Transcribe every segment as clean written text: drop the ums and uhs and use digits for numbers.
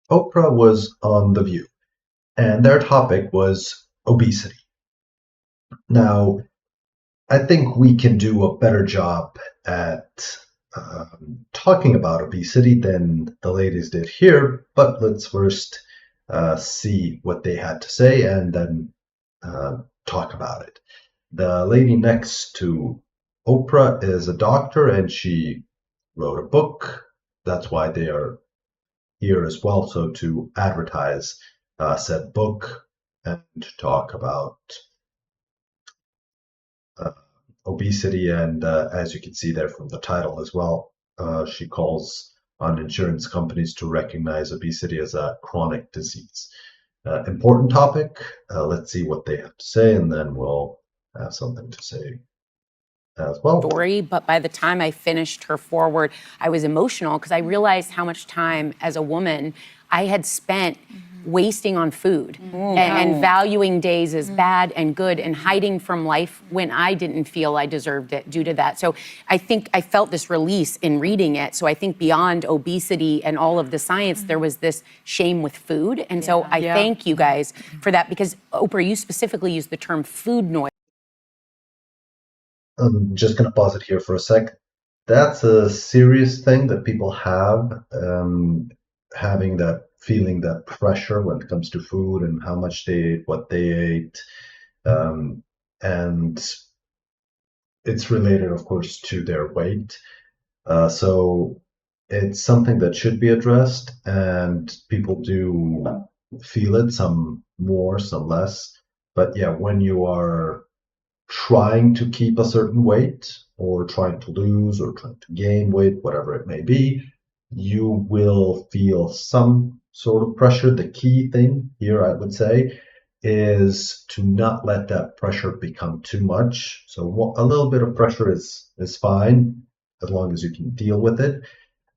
Oprah was on The View, and their topic was obesity. Now, I think we can do a better job at talking about obesity than the ladies did here, but let's first see what they had to say and then talk about it. The lady next to Oprah is a doctor and she wrote a book. That's why they are here as well. So to advertise said book and talk about uh, obesity. And as you can see there from the title as well, she calls on insurance companies to recognize obesity as a chronic disease. Important topic. Let's see what they have to say, and then we'll have something to say as well. Story, but by the time I finished her forward, I was emotional because I realized how much time as a woman I had spent wasting on food and valuing days as bad and good and hiding from life when I didn't feel I deserved it due to that. So I think I felt this release in reading it. So I think beyond obesity and all of the science, there was this shame with food. And so I thank you guys for that because Oprah, you specifically used the term food noise. I'm just going to pause it here for a sec. That's a serious thing that people have, having that feeling, that pressure when it comes to food and how much they ate, what they ate. And it's related, of course, to their weight. So it's something that should be addressed, and people do feel it, some more, some less. But yeah, when you are trying to keep a certain weight or trying to lose or trying to gain weight, whatever it may be, you will feel some sort of pressure. The key thing here, I would say, is to not let that pressure become too much. So a little bit of pressure is fine as long as you can deal with it,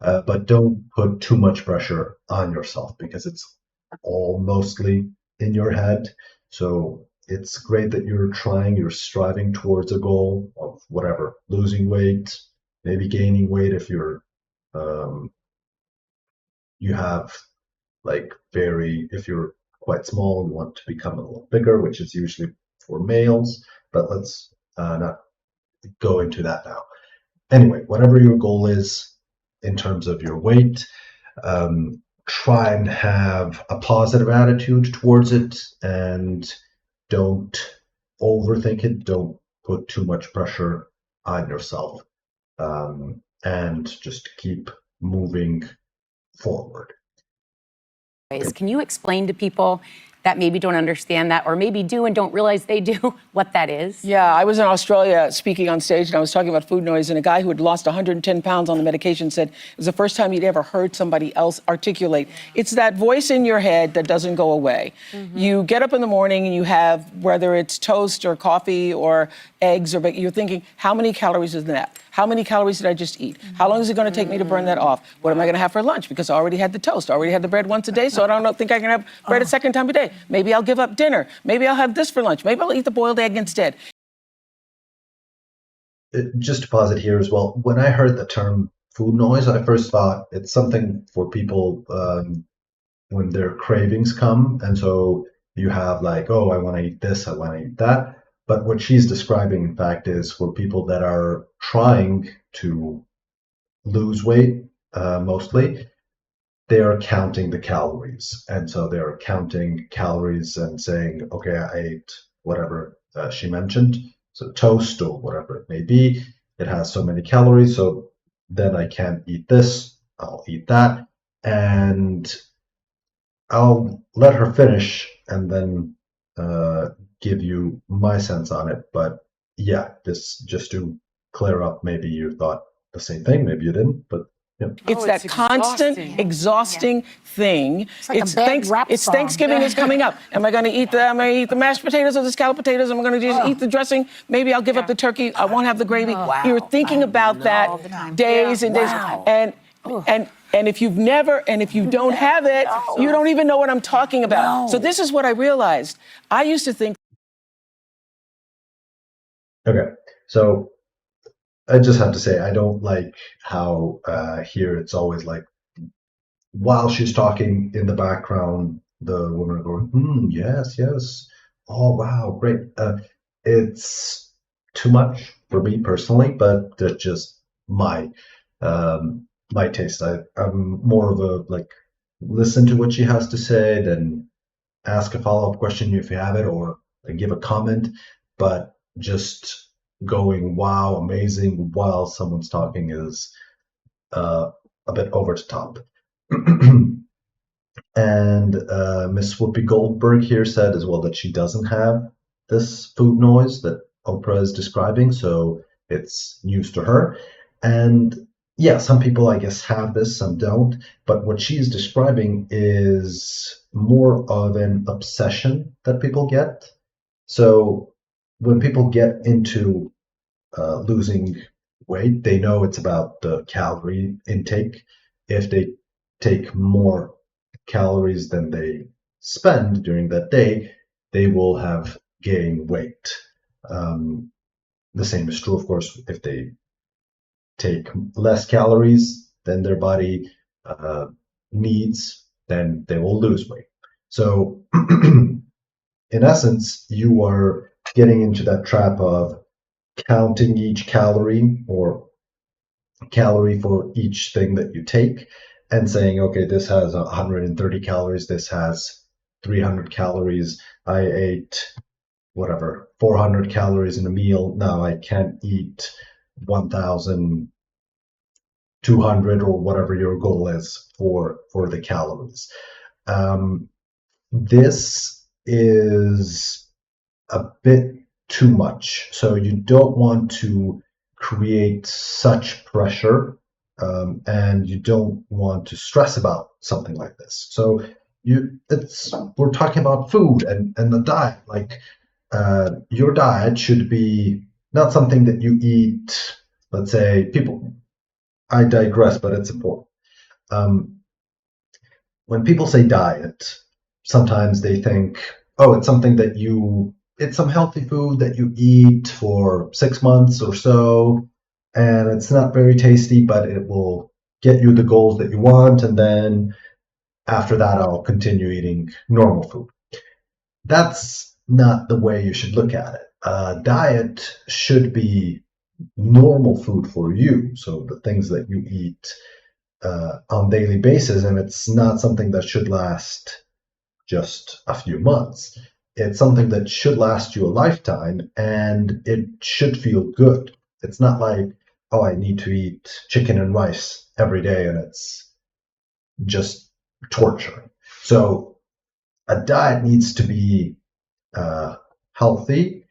but don't put too much pressure on yourself because it's all mostly in your head. So it's great that you're trying, you're striving towards a goal of whatever, losing weight, maybe gaining weight if um, you have like if you're quite small and want to become a little bigger, which is usually for males, but let's not go into that now. Anyway, whatever your goal is in terms of your weight, try and have a positive attitude towards it and don't overthink it. Don't put too much pressure on yourself, and just keep moving forward. Can you explain to people that maybe don't understand that or maybe do and don't realize they do what that is? Yeah, I was in Australia speaking on stage and I was talking about food noise, and a guy who had lost 110 pounds on the medication said it was the first time he'd ever heard somebody else articulate. It's that voice in your head that doesn't go away. You get up in the morning and you have, whether it's toast or coffee or eggs or bacon, you're thinking, how many calories is that? How many calories did I just eat? How long is it going to take me to burn that off? What am I going to have for lunch? Because I already had the toast, I already had the bread once a day, so I don't think I can have bread a second time a day. Maybe I'll give up dinner. Maybe I'll have this for lunch. Maybe I'll eat the boiled egg instead. Just to pause it here as well. When I heard the term food noise, I first thought it's something for people when their cravings come. And so you have like, oh, I want to eat this, I want to eat that. But what she's describing, in fact, is for people that are trying to lose weight, mostly, they are counting the calories. And so they're counting calories and saying, okay, I ate whatever she mentioned, so toast or whatever it may be. It has so many calories, so then I can't eat this, I'll eat that. And I'll let her finish and then give you my sense on it. But yeah, this just to clear up, maybe you thought the same thing, maybe you didn't, but yeah. It's that constant, exhausting thing. It's like a bad rap It's song. Thanksgiving is coming up. Am I going to eat the mashed potatoes or the scalloped potatoes? Am I going to just eat the dressing? Maybe I'll give up the turkey. I won't have the gravy. You're thinking about that days and days. And if you've never, and if you don't have it, you don't even know what I'm talking about. So this is what I realized. I used to think. Okay, so I just have to say I don't like how here it's always like while she's talking in the background, the women are going, yes, yes. Oh, wow, great. It's too much for me personally, but that's just um, my taste. I'm more of a like listen to what she has to say, then ask a follow-up question if you have it, or give a comment. But just going, wow, amazing, while someone's talking is uh, a bit over the top. And Miss Whoopi Goldberg here said as well that she doesn't have this food noise that Oprah is describing, so it's news to her. And yeah, some people I guess have this, some don't. But what she's describing is more of an obsession that people get. So when people get into losing weight, they know it's about the calorie intake. If they take more calories than they spend during that day, they will have gained weight. Um, the same is true, of course, if they take less calories than their body uh, needs, then they will lose weight. So, in essence, you are getting into that trap of counting each calorie or calorie for each thing that you take and saying, okay, this has 130 calories, this has 300 calories. I ate whatever 400 calories in a meal. Now I can't eat 1,200 or whatever your goal is for the calories. Um, this is a bit too much. So you don't want to create such pressure, and you don't want to stress about something like this. So we're talking about food and the diet. Like your diet should be not something that you eat. Let's say people. I digress, but it's important. Um, when people say diet, sometimes they think, oh, it's something that it's some healthy food that you eat for 6 months or so, and it's not very tasty, but it will get you the goals that you want, and then after that, I'll continue eating normal food. That's not the way you should look at it. Diet should be normal food for you, so the things that you eat on daily basis, and it's not something that should last just a few months. It's something that should last you a lifetime, and it should feel good. It's not like, oh, I need to eat chicken and rice every day, and it's just torture. So a diet needs to be uh, healthy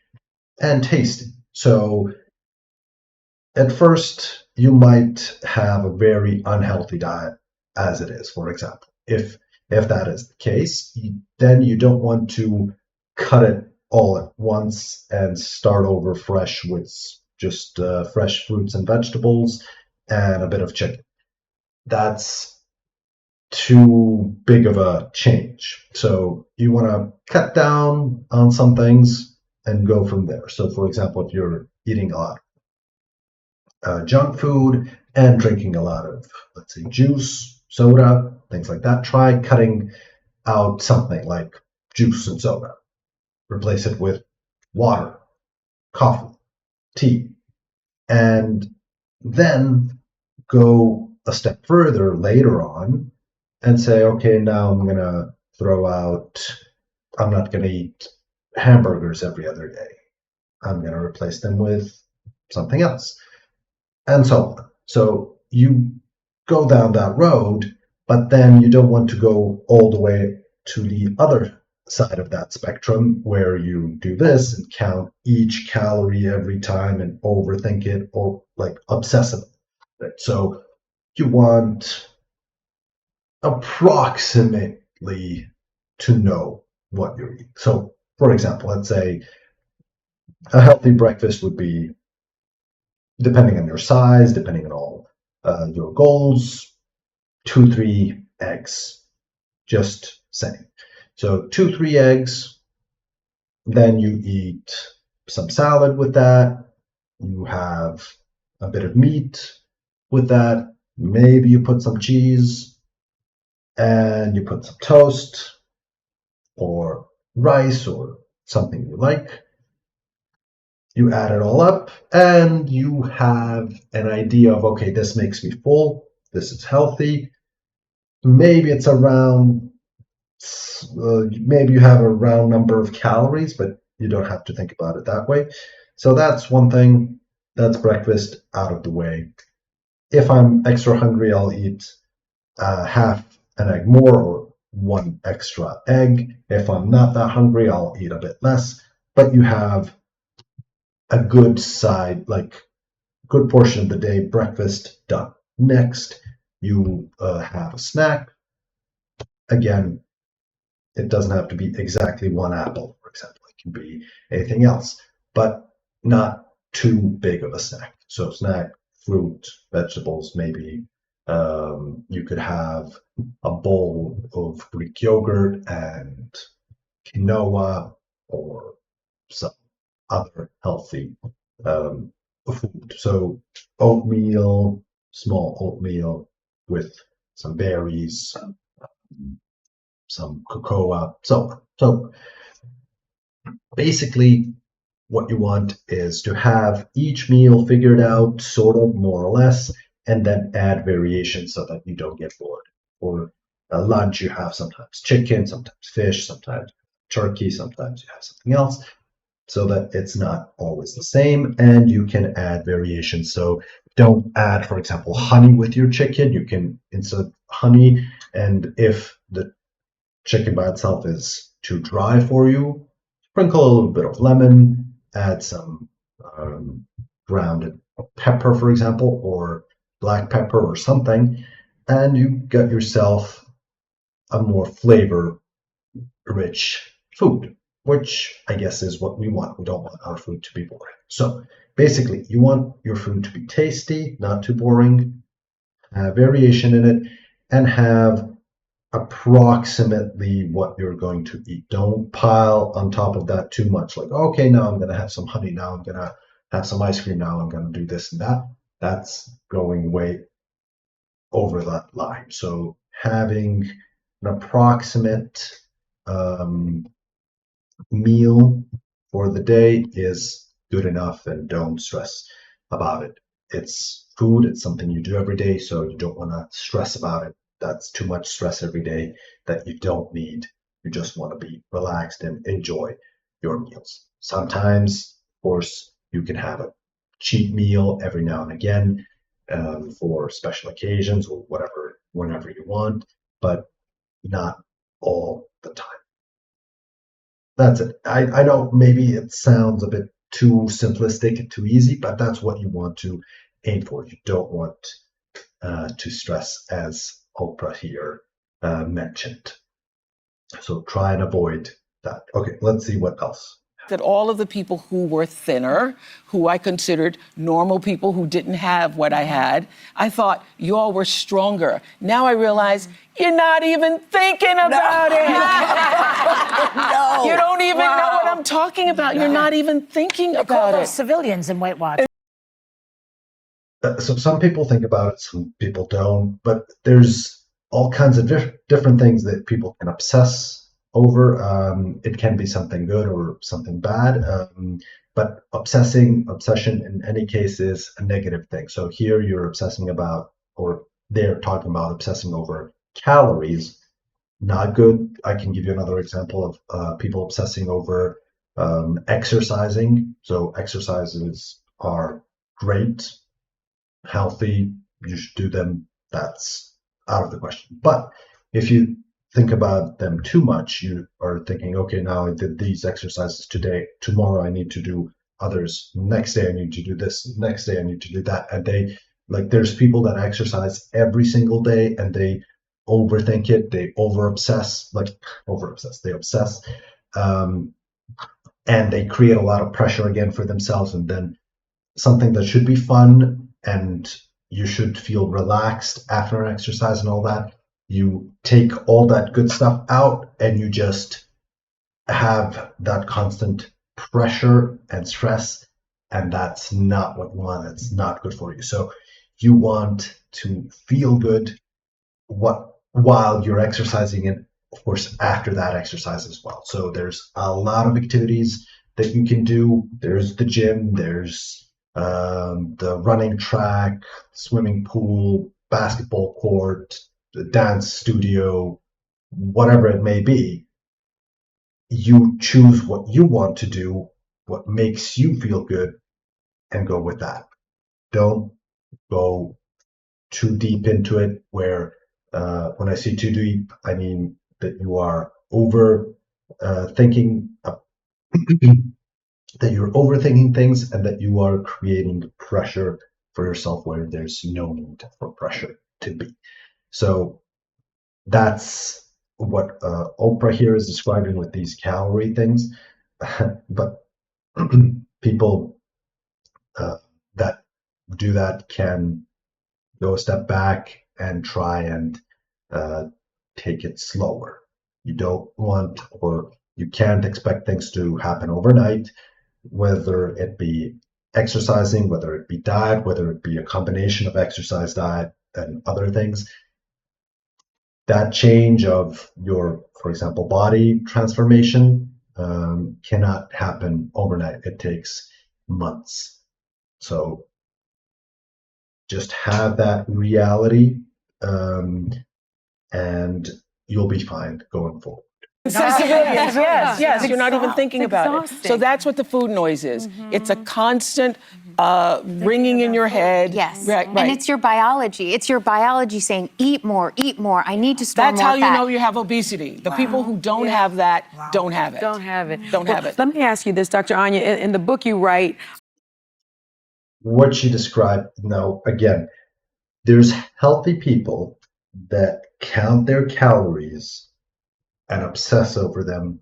and tasty. So at first, you might have a very unhealthy diet as it is, for example. If that is the case, then you don't want to cut it all at once and start over fresh with just fresh fruits and vegetables and a bit of chicken. That's too big of a change. So you want to cut down on some things and go from there. So, for example, if you're eating a lot junk food and drinking a lot of, let's say, juice, soda, things like that, try cutting out something like juice and soda. Replace it with water, coffee, tea, and then go a step further later on and say, okay, now I'm going to throw out, I'm not going to eat hamburgers every other day. I'm going to replace them with something else, and so on. So you go down that road, but then you don't want to go all the way to the other side of that spectrum where you do this and count each calorie every time and overthink it or like obsessive. So you want approximately to know what you're eating. So, for example, let's say a healthy breakfast would be, depending on your size, depending on all your goals, 2, 3 eggs, just saying. So 2, 3 eggs, then you eat some salad with that. You have a bit of meat with that. Maybe you put some cheese, and you put some toast or rice or something you like. You add it all up and you have an idea of, okay, this makes me full, this is healthy. Maybe it's around, maybe you have a round number of calories, but you don't have to think about it that way. So that's one thing. That's breakfast out of the way. If I'm extra hungry, I'll eat half an egg more or one extra egg. If I'm not that hungry, I'll eat a bit less. But you have a good side, like good portion of the day, breakfast done. Next, you have a snack. Again, it doesn't have to be exactly one apple, for example. It can be anything else, but not too big of a snack. So snack, fruit, vegetables, maybe. You could have a bowl of Greek yogurt and quinoa or some other healthy food. So oatmeal, small oatmeal with some berries, some cocoa, so on. So basically, what you want is to have each meal figured out, sort of more or less, and then add variations so that you don't get bored. For lunch, you have sometimes chicken, sometimes fish, sometimes turkey, sometimes you have something else, so that it's not always the same, and you can add variations. So don't add, for example, honey with your chicken. You can insert honey, and if the chicken by itself is too dry for you, sprinkle a little bit of lemon, add some grounded pepper, for example, or black pepper or something, and you get yourself a more flavor rich food, which I guess is what we want. We don't want our food to be boring. So basically, you want your food to be tasty, not too boring, have variation in it, and have approximately what you're going to eat. Don't pile on top of that too much. Like, okay, now I'm going to have some honey. Now I'm going to have some ice cream. Now I'm going to do this and that. That's going way over that line. So having an approximate meal for the day is good enough, and don't stress about it. It's food, it's something you do every day, so you don't want to stress about it. That's too much stress every day that you don't need. You just want to be relaxed and enjoy your meals. Sometimes, of course, you can have a cheat meal every now and again for special occasions or whatever, whenever you want, but not all the time. That's it. I know maybe it sounds a bit too simplistic and too easy, but that's what you want to aim for. You don't want to stress, as Oprah here mentioned. So try and avoid that. Okay, let's see what else. That all of the people who were thinner, who I considered normal people who didn't have what I had, I thought you all were stronger. Now I realize you're not even thinking about it. No. You don't even know what I'm talking about. You're not even thinking about it. Civilians in Weight Watch. So some people think about it, some people don't, but there's all kinds of different things that people can obsess over. It can be something good or something bad, but obsession in any case is a negative thing. So here you're obsessing about, or they're talking about obsessing over calories. Not good. I can give you another example of people obsessing over exercising. So exercises are great, healthy, you should do them. That's out of the question. But if you think about them too much, you are thinking, okay, now I did these exercises today, tomorrow I need to do others, next day I need to do this, next day I need to do that. And there's people that exercise every single day and they overthink it, they they obsess, and they create a lot of pressure again for themselves, and then something that should be fun and you should feel relaxed after an exercise and all that, you take all that good stuff out and you just have that constant pressure and stress, and that's not what you want. It's not good for you. So you want to feel good. What while you're exercising, and of course after that exercise as well. So there's a lot of activities that you can do. There's the gym, there's the running track, swimming pool, basketball court, the dance studio, whatever it may be. You choose what you want to do, what makes you feel good, and go with that. Don't go too deep into it, where when I say too deep, I mean that you are over thinking, that you're overthinking things, and that you are creating pressure for yourself where there's no need for pressure to be. So that's what Oprah here is describing with these calorie things. But people that do that can go a step back and try and uh, take it slower. You don't want, or you can't expect things to happen overnight, whether it be exercising, whether it be diet, whether it be a combination of exercise, diet, and other things. That change of your, for example, body transformation cannot happen overnight. It takes months. So just have that reality, and you'll be fine going forward. Civilians, yes. You're not even It's thinking about it. So exhausting. that's what the food noise is. It's a constant ringing in your head. Yes. Right. And it's your biology. It's your biology saying, eat more, eat more. I need to store That's more how fat. you know you have obesity. The people who don't have that don't have it. Don't have it. Don't have it. Let me ask you this, Dr. Anya. In the book you write, What she described, now again, there's healthy people that count their calories and obsess over them,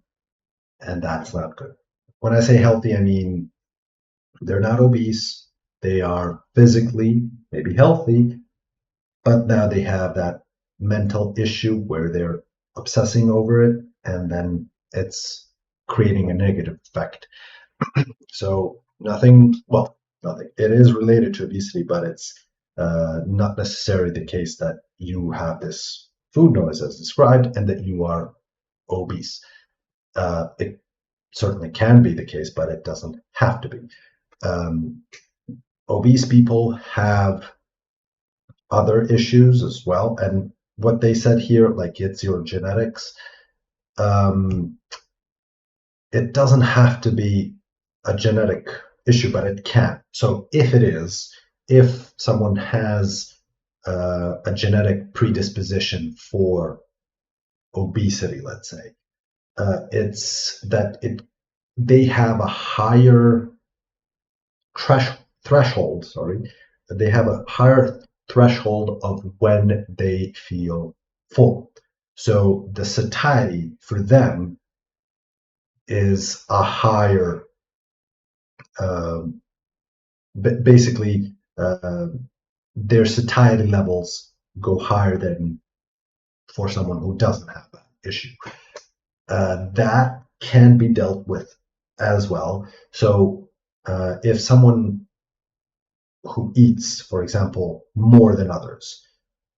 and that's not good. When I say healthy, I mean they're not obese, they are physically maybe healthy, but now they have that mental issue where they're obsessing over it, and then it's creating a negative effect. So nothing, well, nothing. It is related to obesity, but it's not necessarily the case that you have this food noise as described and that you are obese. It certainly can be the case, but it doesn't have to be. Um, Obese people have other issues as well, and what they said here, like it's your genetics. Um, it doesn't have to be a genetic issue, but it can. So if it is, if someone has a genetic predisposition for obesity, let's say, it's that they have a higher threshold. Sorry, they have a higher threshold of when they feel full. So the satiety for them is a higher, um, basically, their satiety levels go higher than for someone who doesn't have that issue. That can be dealt with as well. So if someone who eats, for example, more than others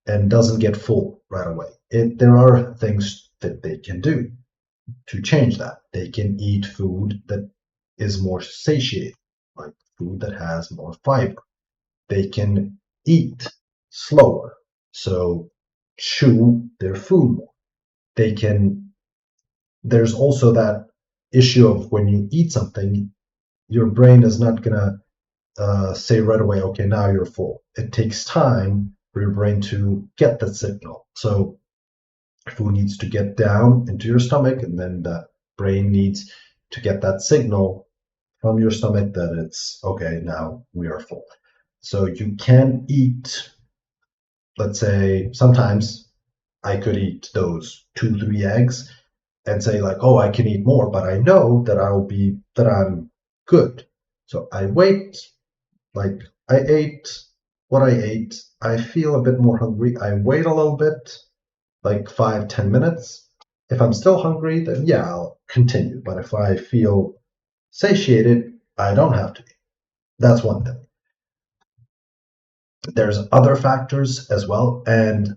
and doesn't get full right away, there are things that they can do to change that. They can eat food that is more satiating, like food that has more fiber. They can eat slower, so chew their food more. They can, there's also that issue of when you eat something, your brain is not gonna say right away, okay, now you're full. It takes time for your brain to get that signal. So food needs to get down into your stomach, and then the brain needs to get that signal from your stomach that it's okay, now we are full. So you can eat, let's say, sometimes I could eat those 2, 3 eggs and say like, oh, I can eat more, but I know that I'm good. So I wait, like I ate what I ate. I feel a bit more hungry. I wait a little bit, like 5, 10 minutes. If I'm still hungry, then yeah, I'll continue. But if I feel satiated, I don't have to eat. That's one thing. There's other factors as well, and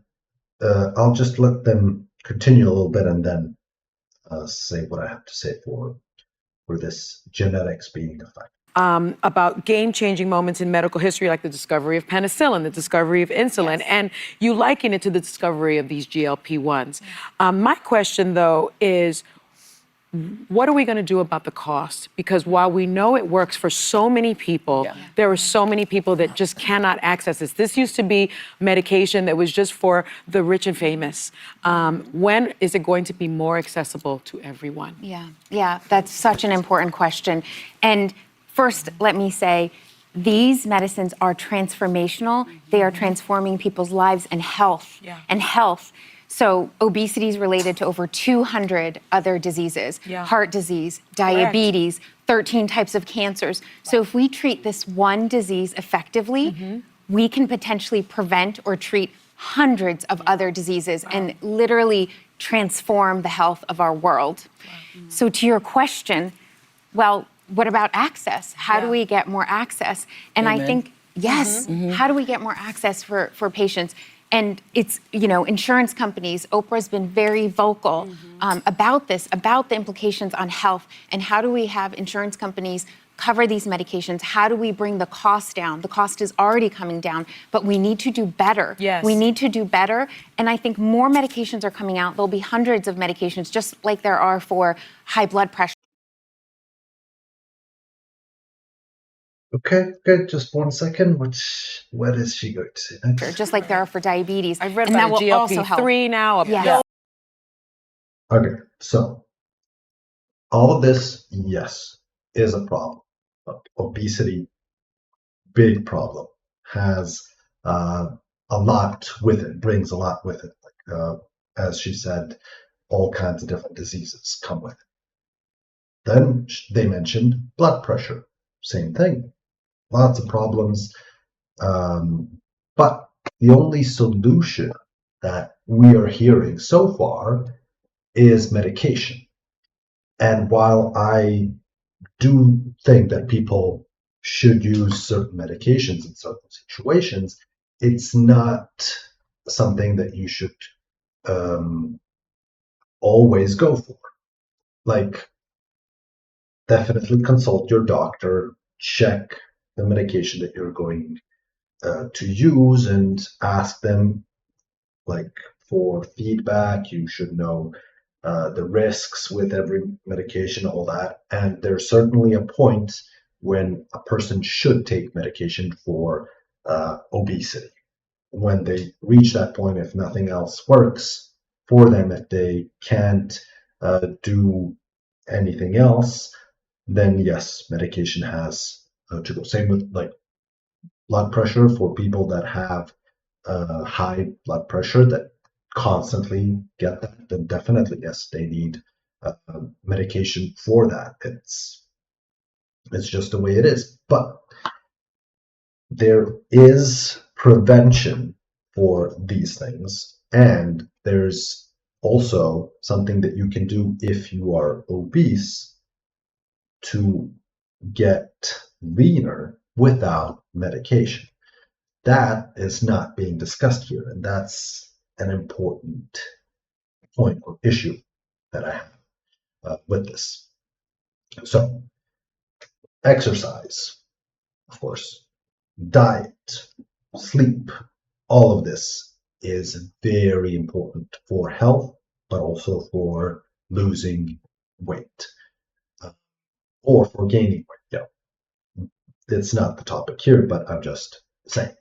I'll just let them continue a little bit and then say what I have to say for this genetics being a factor. About game-changing moments in medical history, like the discovery of penicillin, the discovery of insulin, Yes. and you liken it to the discovery of these GLP-1s. My question, though, is what are we going to do about the cost? Because while we know it works for so many people, there are so many people that just cannot access this. This used to be medication that was just for the rich and famous. When is it going to be more accessible to everyone? Yeah, that's such an important question. And first, let me say, these medicines are transformational. They are transforming people's lives and health. So obesity is related to over 200 other diseases, heart disease, diabetes, 13 types of cancers. So if we treat this one disease effectively, we can potentially prevent or treat hundreds of other diseases and literally transform the health of our world. So to your question, well, what about access? How do we get more access? And I think, yes, how do we get more access for patients? And it's, insurance companies, Oprah's been very vocal about this, about the implications on health, and how do we have insurance companies cover these medications? How do we bring the cost down? The cost is already coming down, but we need to do better. We need to do better. And I think more medications are coming out. There'll be hundreds of medications, just like there are for high blood pressure. Okay, good. Just 1 second. What is she going to say next? Just like there are for diabetes. I've read and about that a will also help. GLP-3 now. Okay, so all of this, yes, is a problem. Obesity, big problem, has a lot with it, brings a lot with it. As she said, all kinds of different diseases come with it. Then they mentioned blood pressure, same thing, lots of problems. But the only solution that we are hearing so far is medication. And while I do think that people should use certain medications in certain situations, it's not something that you should always go for. Like, definitely consult your doctor, check the medication that you're going to use, and ask them like for feedback. You should know the risks with every medication, all that. And there's certainly a point when a person should take medication for obesity. When they reach that point, if nothing else works for them, if they can't do anything else, then yes, medication has to go. Same with like blood pressure for people that have high blood pressure that constantly get that, then definitely yes, they need medication for that. It's just the way it is. But there is prevention for these things, and there's also something that you can do if you are obese to get leaner without medication. That is not being discussed here, and that's an important point or issue that I have with this. So, exercise, of course, diet, sleep, all of this is very important for health, but also for losing weight or for gaining weight. Yeah, it's not the topic here, but I'm just saying.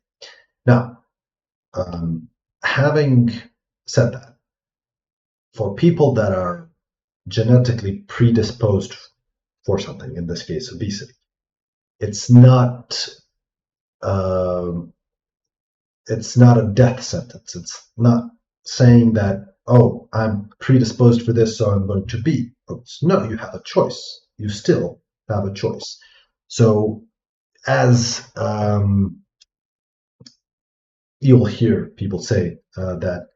Now, having said that, for people that are genetically predisposed for something, in this case, obesity, it's not it's not a death sentence. It's not saying that, oh, I'm predisposed for this, so I'm going to be obese. No, you have a choice. You still have a choice. So, as you'll hear people say that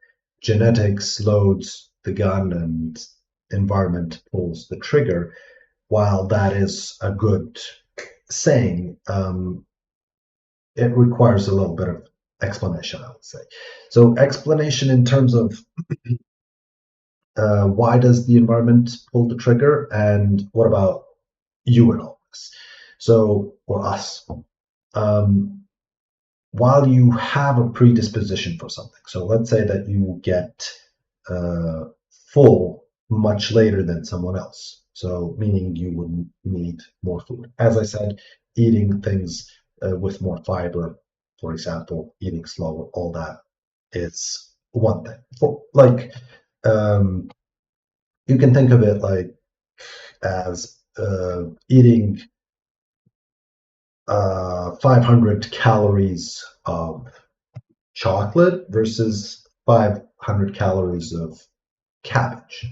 genetics loads the gun and environment pulls the trigger. While that is a good saying, it requires a little bit of explanation, I would say. So explanation in terms of why does the environment pull the trigger, and what about you and all this? So, or us. Um, while you have a predisposition for something, so let's say that you get uh, full much later than someone else. So, meaning you would need more food. As I said, eating things with more fiber, for example, eating slower, all that is one thing. For, like, um, you can think of it like as eating 500 calories of chocolate versus 500 calories of cabbage.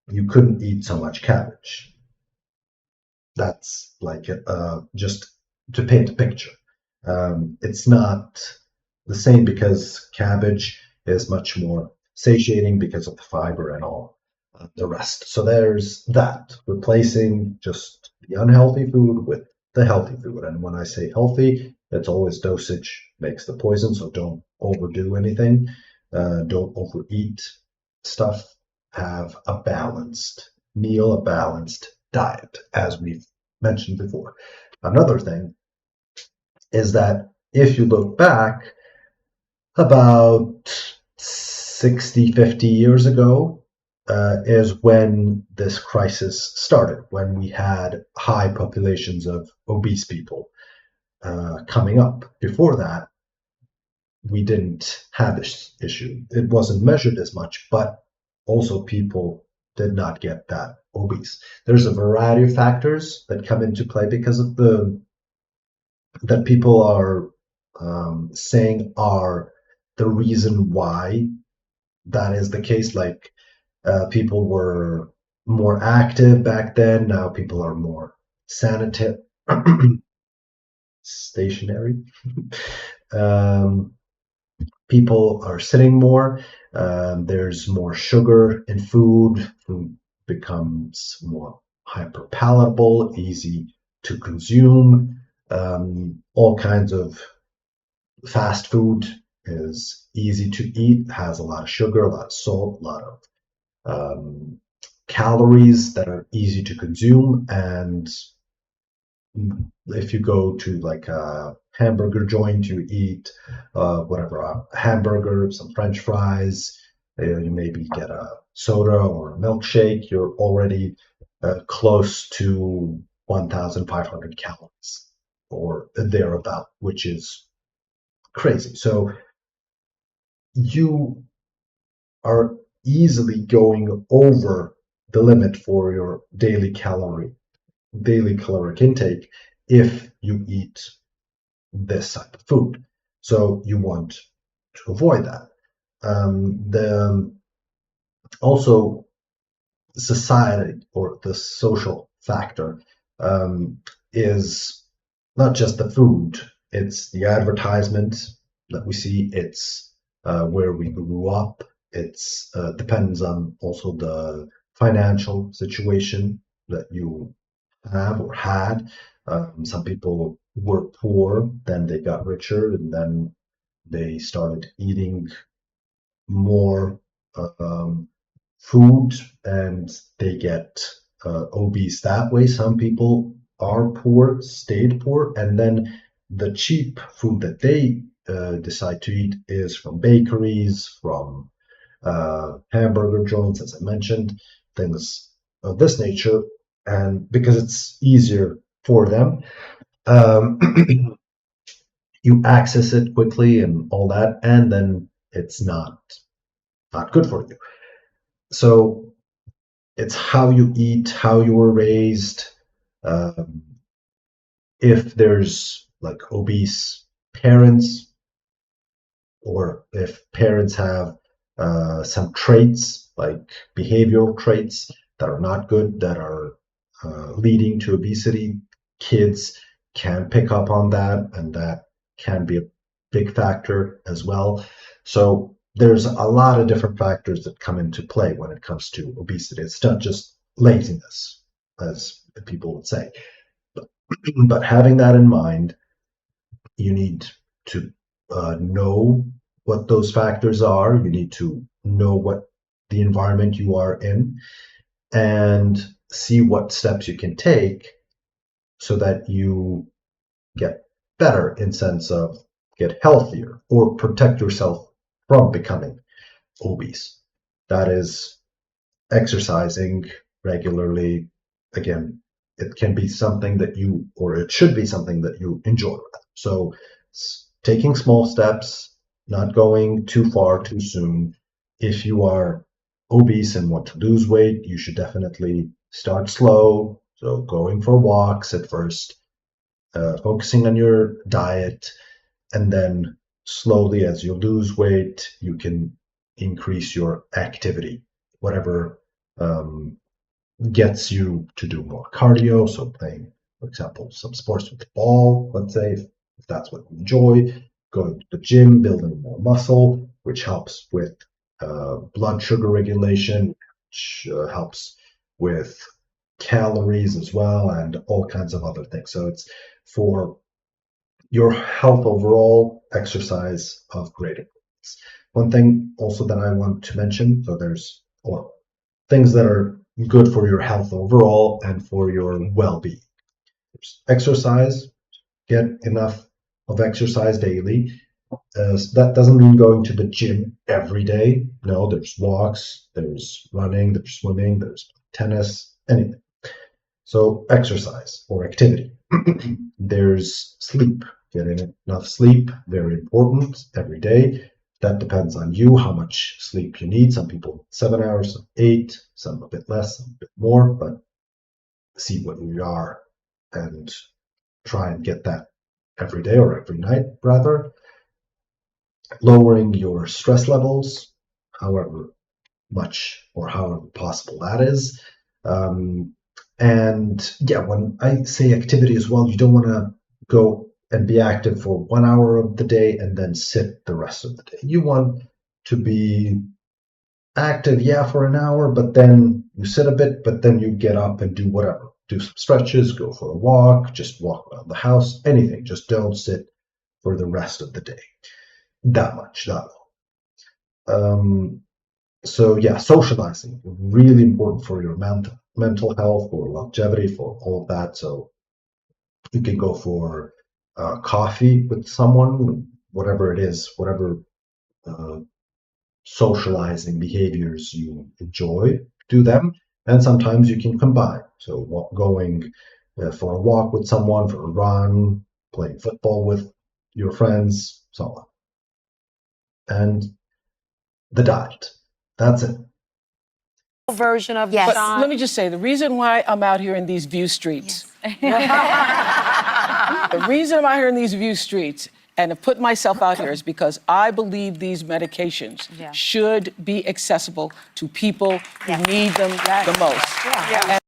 You couldn't eat so much cabbage. That's like just to paint a picture. It's not the same because cabbage is much more satiating because of the fiber and all the rest. So there's that, replacing just the unhealthy food with the healthy food. And when I say healthy, it's always dosage makes the poison. So don't overdo anything. Don't overeat stuff. Have a balanced meal, a balanced diet, as we've mentioned before. Another thing is that if you look back about 60, 50 years ago, is when this crisis started, when we had high populations of obese people coming up. Before that, we didn't have this issue. It wasn't measured as much, but also people did not get that obese. There's a variety of factors that come into play because of the that people are saying are the reason why that is the case. Like people were more active back then. Now people are more sanitary, stationary. um, People are sitting more. There's more sugar in food. Food becomes more hyper palatable, easy to consume. All kinds of fast food is easy to eat, has a lot of sugar, a lot of salt, a lot of um, calories that are easy to consume. And if you go to like a hamburger joint, you eat whatever, a hamburger, some French fries, you maybe get a soda or a milkshake, you're already close to 1,500 calories or thereabout, which is crazy. So you are easily going over the limit for your daily caloric intake if you eat this type of food. So you want to avoid that. The also society or the social factor um, is not just the food; it's the advertisement that we see. It's where we grew up. It's depends on also the financial situation that you have or had. Some people were poor, then they got richer, and then they started eating more food and they get obese that way. Some people are poor, stayed poor, and then the cheap food that they decide to eat is from bakeries, from hamburger joints, as I mentioned, things of this nature, and because it's easier for them, um, you access it quickly and all that, and then it's not good for you. So it's how you eat, how you were raised. Um, if there's like obese parents, or if parents have some traits, like behavioral traits that are not good, that are leading to obesity, kids can pick up on that, and that can be a big factor as well. So there's a lot of different factors that come into play when it comes to obesity. It's not just laziness, as people would say. But, but having that in mind, you need to know what those factors are. You need to know what the environment you are in and see what steps you can take so that you get better in sense of get healthier or protect yourself from becoming obese. That is exercising regularly. Again, it can be something that you, or it should be something that you enjoy. So taking small steps, not going too far too soon. If you are obese and want to lose weight, you should definitely start slow. So going for walks at first, focusing on your diet, and then slowly as you lose weight, you can increase your activity, whatever um, gets you to do more cardio. So playing, for example, some sports with the ball, let's say, if that's what you enjoy, going to the gym, building more muscle, which helps with blood sugar regulation, which helps with calories as well, and all kinds of other things. So it's for your health overall, exercise of great importance. One thing also that I want to mention, so there's or things that are good for your health overall and for your well-being. There's exercise, get enough of exercise daily. That doesn't mean going to the gym every day. No, there's walks, there's running, there's swimming, there's tennis, anything. So exercise or activity. There's sleep. Getting enough sleep, very important every day. That depends on you, how much sleep you need. Some people 7 hours, some 8, some a bit less, some a bit more, but see what you are and try and get that every day or every night, rather. Lowering your stress levels, however much or however possible that is. Um, and yeah, when I say activity as well, you don't want to go and be active for 1 hour of the day and then sit the rest of the day. You want to be active, yeah, for an hour, but then you sit a bit, but then you get up and do whatever. Do some stretches, go for a walk, just walk around the house, anything. Just don't sit for the rest of the day. That much, that long. So yeah, socializing really important for your mental health, for longevity, for all of that. So you can go for coffee with someone, whatever it is, whatever uh, socializing behaviors you enjoy, do them. And sometimes you can combine. So going for a walk with someone, for a run, playing football with your friends, so on. And the diet. That's it. Version of Yes. But let me just say, the reason why I'm out here in these view streets, the reason I'm out here in these view streets and have put myself out here is because I believe these medications should be accessible to people who need them the most.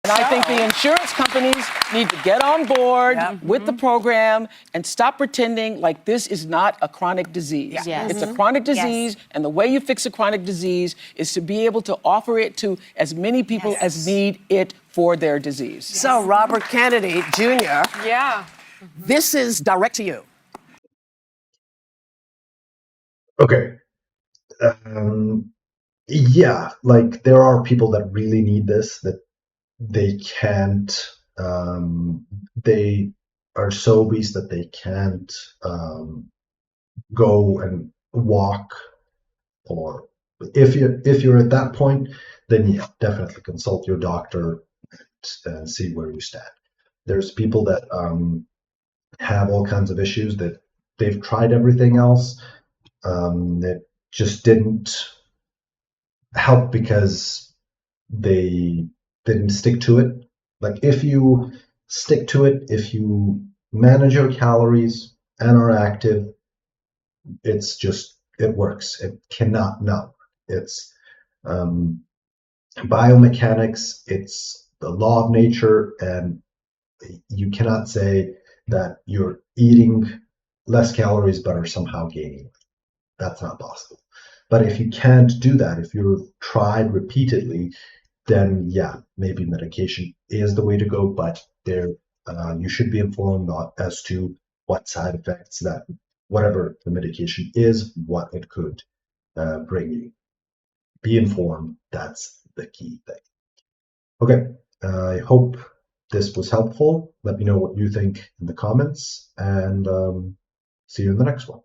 And I think the insurance companies need to get on board with the program and stop pretending like this is not a chronic disease. Yes. It's a chronic disease, and the way you fix a chronic disease is to be able to offer it to as many people as need it for their disease. So, Robert Kennedy Jr., Yeah. this is direct to you. Okay. Yeah, like there are people that really need this that they can't. They are so obese that they can't go and walk. Or if you're at that point, then yeah, definitely consult your doctor and see where you stand. There's people that have all kinds of issues that they've tried everything else that just didn't help because they didn't stick to it. Like if you stick to it, if you manage your calories and are active, it works. It cannot not. It's um, biomechanics. It's the law of nature, and you cannot say that you're eating less calories but are somehow gaining weight. That's not possible. But if you can't do that, if you've tried repeatedly, then yeah, maybe medication is the way to go. But you should be informed as to what side effects that whatever the medication is, what it could bring you. Be informed. That's the key thing. Okay, I hope this was helpful. Let me know what you think in the comments, and see you in the next one.